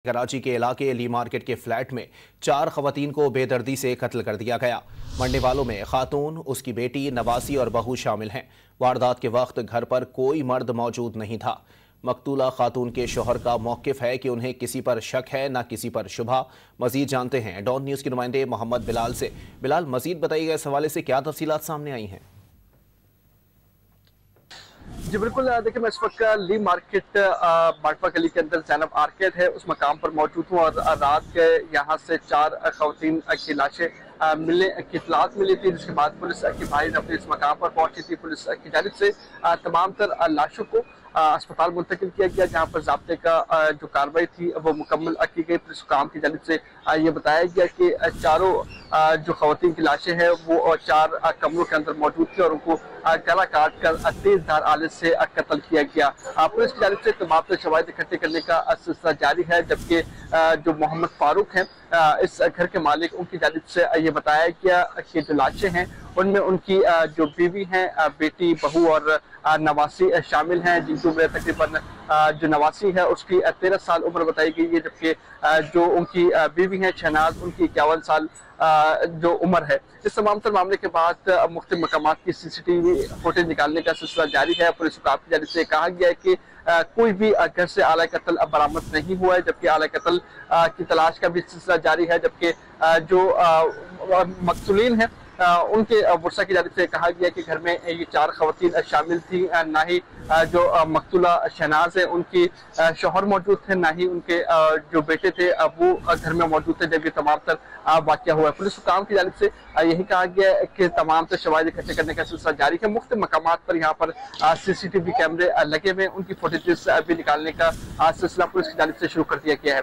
कराची के इलाके ली मार्केट के फ्लैट में 4 खवातीन को बेदर्दी से कत्ल कर दिया गया। मरने वालों में खातून, उसकी बेटी, नवासी और बहू शामिल हैं। वारदात के वक्त घर पर कोई मर्द मौजूद नहीं था। मकतूला खातून के शोहर का मौकिफ है कि उन्हें किसी पर शक है न किसी पर शुबा। मजीद जानते हैं डॉन न्यूज़ के नुमाइंदे मोहम्मद बिलाल से। बिलाल, मजीद बताइएगा इस हवाले से क्या तफसीलात सामने आई हैं? जी बिल्कुल, देखिए मैं इस वक्त ली मार्केट बाटवा गली के अंदर ज़ैनब आर्केड है उस मकाम पर मौजूद हूँ और रात के यहाँ से 4 खवातीन की लाशें मिलने की इतलात मिली थी, जिसके बाद पुलिस की भाई अपने इस मकाम पर पहुंची थी। पुलिस की जानिब से तमाम तर लाशों को अस्पताल मुंतकिल किया गया, जहाँ पर ज़ाब्ते का जो कार्रवाई थी वो मुकम्मल की गई। पुलिस काम की जानिब से ये बताया गया कि चारों जो खवातीन की लाशें हैं वो 4 कमरों के अंदर मौजूद थी और उनको गला काट कर तेज धार आले से कत्ल किया गया। पुलिस की जानिब से तमाम शवाहिद इकट्ठे करने का सिलसिला जारी है, जबकि जो मोहम्मद फारूक हैं इस घर के मालिक, उनकी जानिब से ये बताया गया कि जो लाशें हैं उनमें उनकी जो बीवी हैं, बेटी, बहू और नवासी शामिल हैं, जिनकी उम्र तकरीबन जो नवासी है उसकी 13 साल उम्र बताई गई है, जबकि जो उनकी बीवी हैं शहनाज, उनकी 51 साल जो उम्र है। इस तमाम तर मामले के बाद मुख्तलिफ मकामात की CCTV फुटेज निकालने का सिलसिला जारी है। पुलिस की जानिब से कहा गया है कि कोई भी घर से आला कत्ल बरामद नहीं हुआ है, जबकि आला कत्ल की तलाश का भी सिलसिला जारी है। जबकि जो मकतूलीन हैं उनके वर्षा की जानिब से कहा गया कि घर में ये 4 खवातीन शामिल थी, ना ही जो मकतूला शहनाज है उनकी शौहर मौजूद थे, ना ही उनके जो बेटे थे वो घर में मौजूद थे जब ये तमाम तर वाक़या हुआ है। पुलिस हुकाम की जानिब से यही कहा गया है कि तमाम तर शवाहिद इकट्ठे करने का सिलसिला जारी है। मुख्तलिफ मकामात पर यहाँ पर CCTV कैमरे लगे हुए, उनकी फुटेजेस भी निकालने का सिलसिला पुलिस की जानिब से शुरू कर दिया गया है।